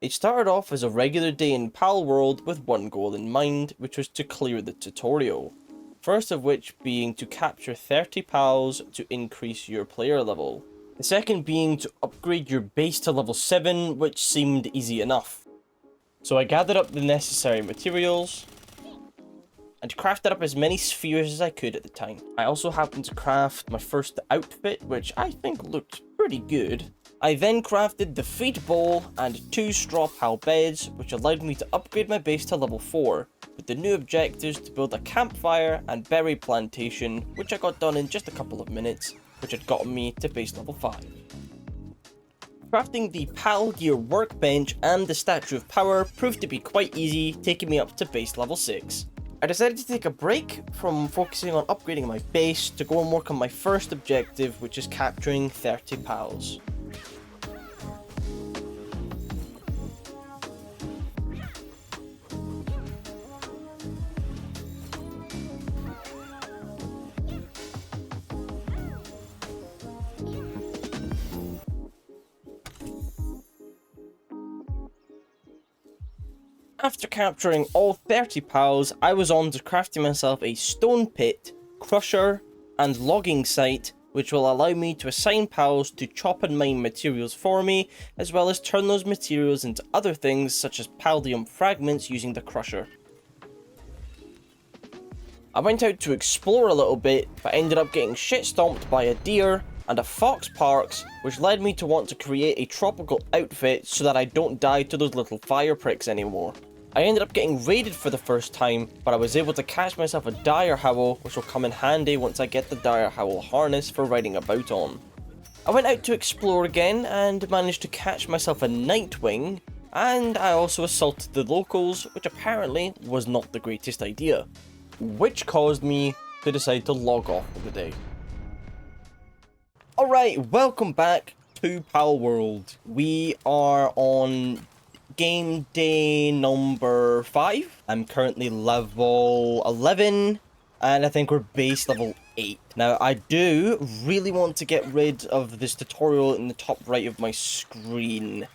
It started off as a regular day in Palworld with one goal in mind, which was to clear the tutorial. First of which being to capture 30 pals to increase your player level. The second being to upgrade your base to level 7, which seemed easy enough. So I gathered up the necessary materials and crafted up as many spheres as I could at the time. I also happened to craft my first outfit, which I think looked pretty good. I then crafted the feed bowl and 2 straw pal beds, which allowed me to upgrade my base to level 4, with the new objectives to build a campfire and berry plantation, which I got done in just a couple of minutes, which had gotten me to base level 5. Crafting the pal gear workbench and the statue of power proved to be quite easy, taking me up to base level 6. I decided to take a break from focusing on upgrading my base to go and work on my first objective, which is capturing 30 pals. After capturing all 30 pals, I was on to crafting myself a stone pit, crusher, and logging site, which will allow me to assign pals to chop and mine materials for me, as well as turn those materials into other things such as paldium fragments using the crusher. I went out to explore a little bit, but ended up getting shit stomped by a deer and a fox parks, which led me to want to create a tropical outfit so that I don't die to those little fire pricks anymore. I ended up getting raided for the first time, but I was able to catch myself a direhowl, which will come in handy once I get the direhowl harness for riding about on. I went out to explore again and managed to catch myself a nightwing, and I also assaulted the locals, which apparently was not the greatest idea, which caused me to decide to log off for the day. Alright, welcome back to Palworld. We are on game day number 5. I'm currently level 11, and I think we're base level 8. Now, I do really want to get rid of this tutorial in the top right of my screen.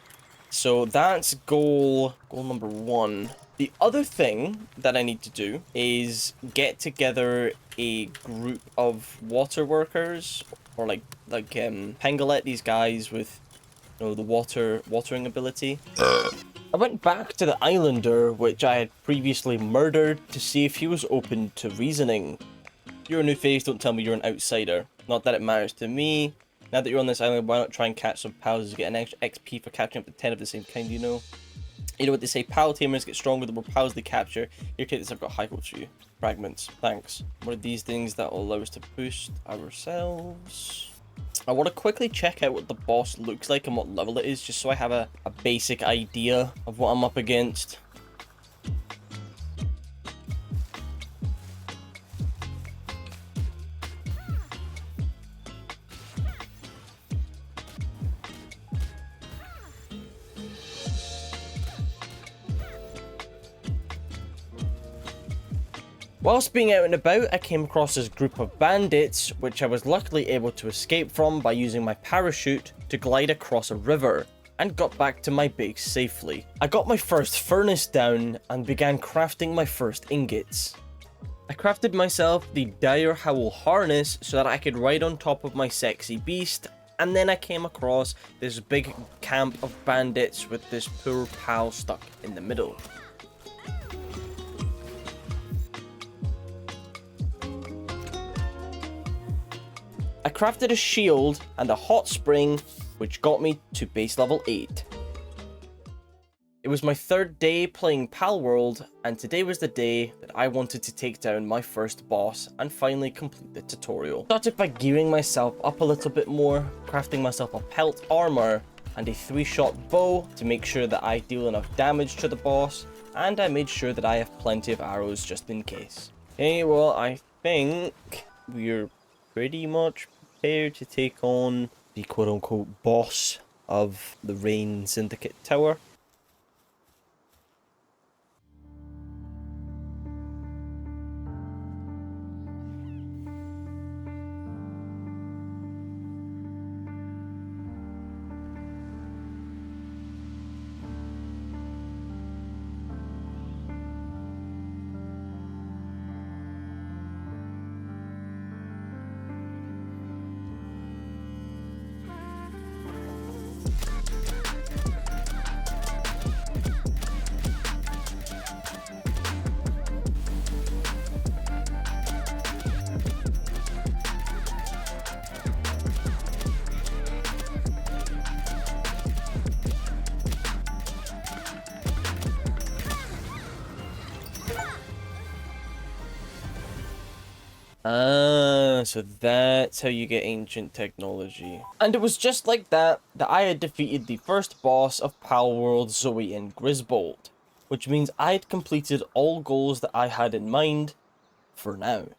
So that's goal number 1. The other thing that I need to do is get together a group of water workers, or like Pengalet, these guys with, you know, the watering ability. I went back to the islander, which I had previously murdered, to see if he was open to reasoning. If you're a new face, don't tell me you're an outsider. Not that it matters to me. Now that you're on this island, why not try and catch some pals to get an extra XP for capturing up to 10 of the same kind, you know? You know what they say, pal tamers get stronger the more pals they capture. Here, kids, I've got high hopes for you. Fragments, thanks. What are these things that will allow us to boost ourselves? I want to quickly check out what the boss looks like and what level it is, just so I have a basic idea of what I'm up against. Whilst being out and about, I came across this group of bandits, which I was luckily able to escape from by using my parachute to glide across a river, and got back to my base safely. I got my first furnace down and began crafting my first ingots. I crafted myself the direhowl harness so that I could ride on top of my sexy beast, and then I came across this big camp of bandits with this poor pal stuck in the middle. I crafted a shield and a hot spring, which got me to base level 8. It was my 3rd day playing Palworld, and today was the day that I wanted to take down my first boss and finally complete the tutorial. Started by gearing myself up a little bit more, crafting myself a pelt armor and a 3-shot bow to make sure that I deal enough damage to the boss, and I made sure that I have plenty of arrows just in case. Okay, well, I think we're pretty much prepared to take on the quote-unquote boss of the Rain Syndicate Tower. Ah, so that's how you get ancient technology. And it was just like that I had defeated the first boss of Palworld, Zoe and Grisbold, which means I had completed all goals that I had in mind for now.